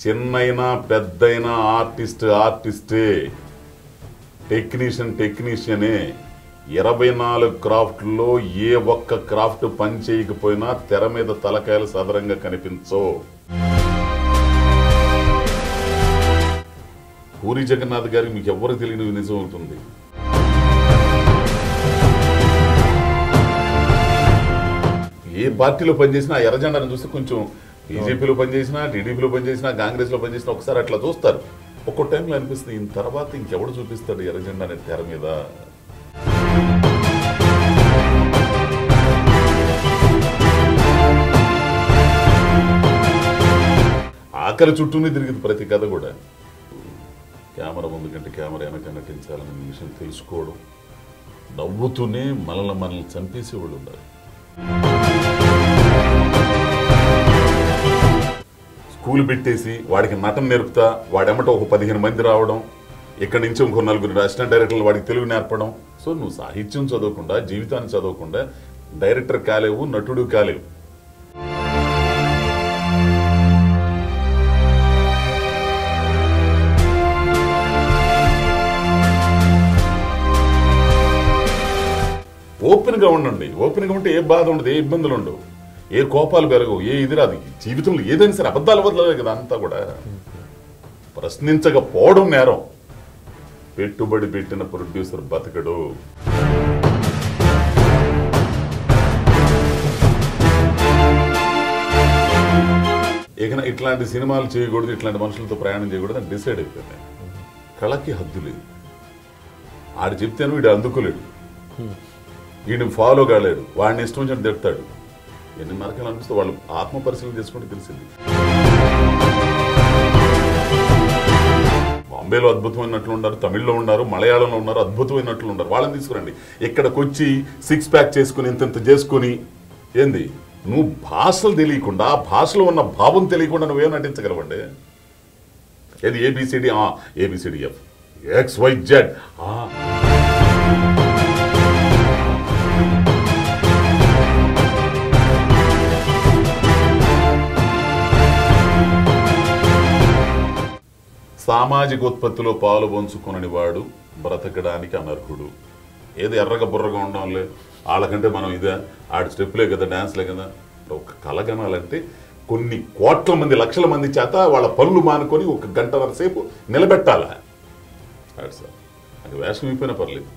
చిన్నైనా పెద్దైనా ఆర్టిస్టే, టెక్నీషియనే. 24 క్రాఫ్ట్లో ఏ ఒక్క క్రాఫ్ట్ పని చేయకపోయినా తెర మీద తలకాయలు సదరంగా కనిపించవు. పూరి జగన్నాథ్ గారికి మీకు ఎవ్వరు తెలియని నిజం అవుతుంది. ఏ పార్టీలో పనిచేసినా ఆ ఎర్రజెండాను చూస్తే కొంచెం బీజేపీలో పనిచేసినా, టీడీపీలో పనిచేసినా, కాంగ్రెస్లో పనిచేసినా ఒకసారి అట్లా చూస్తారు. ఒక్కో టైంలో అనిపిస్తుంది ఈయన తర్వాత ఇంకెవడు చూపిస్తాడు ఎర్రజెండా అనే తెర మీద. ఆకలి చుట్టూనే తిరిగింది ప్రతి కథ కూడా. కెమెరా ముందు కంటే కెమెరా వెనక నటించాలనే విషయం తెలుసుకోవడం, నవ్వుతూనే మనల్ని చంపేసేవాళ్ళు ఉన్నారు. స్కూల్ పెట్టేసి వాడికి నటన నేర్పుతా, వాడెమ్మట ఒక 15 మంది రావడం, ఇక్కడి నుంచి ఇంకో 4 అసిస్టెంట్ డైరెక్టర్లు వాడికి తెలుగు నేర్పడం. సో నువ్వు సాహిత్యం చదవకుండా, జీవితాన్ని చదవకుండా డైరెక్టర్ కాలేవు, నటుడు కాలేవు. ఓపెన్గా ఉండండి. ఓపెన్గా ఉంటే ఏ బాధ ఉండదు, ఏ ఇబ్బందులు ఉండవు, ఏ కోపాలు పెరగవు, ఏ ఇది రాదు. జీవితంలో ఏదైనా సరే అబద్ధాలు వదలలేదు కదా. అంతా కూడా ప్రశ్నించకపోవడం నేరం. పెట్టుబడి పెట్టిన ప్రొడ్యూసర్ బతకడు. ఇక ఇట్లాంటి సినిమాలు చేయకూడదు, ఇట్లాంటి మనుషులతో ప్రయాణం చేయకూడదు అని డిసైడ్ అయిపోయింది. కళకి హద్దు లేదు. ఆడు చెప్తేను వీడు అందుకోలేడు, వీడిని ఫాలో కాలేడు, వాడిని ఇష్టం వచ్చినట్టు తిడతాడు. ఎన్ని మార్గాలు అనిపిస్తే వాళ్ళు ఆత్మ పరిశీలన చేసుకుంటే తెలిసింది. బాంబేలో అద్భుతమైనట్లు ఉన్నారు, తమిళ్లో ఉన్నారు, మలయాళంలో ఉన్నారు, అద్భుతమైనట్లు ఉన్నారు. వాళ్ళని తీసుకురండి. ఇక్కడికి వచ్చి 6 ప్యాక్ చేసుకుని ఇంత చేసుకుని ఏంది, నువ్వు భాషలు తెలియకుండా, భాషలో ఉన్న భావం తెలియకుండా నువ్వేం నటించగలవండి? ఏది ABCD ABCDF XYZ. సామాజిక ఉత్పత్తిలో పాలు పంచుకునని వాడు బ్రతకడానికి అనర్హుడు. ఏదో ఎర్రగా బుర్రగా ఉండడంలే, వాళ్ళకంటే మనం ఇదే, ఆడి స్టెప్లే కదా, డ్యాన్స్లే కదా. ఒక కళగనాలంటే కొన్ని కోట్ల మంది, లక్షల మంది చేత వాళ్ళ పనులు మానుకొని 1 గంటన్నర సేపు నిలబెట్టాలా. అది వేషం అయిపోయినా పర్లేదు.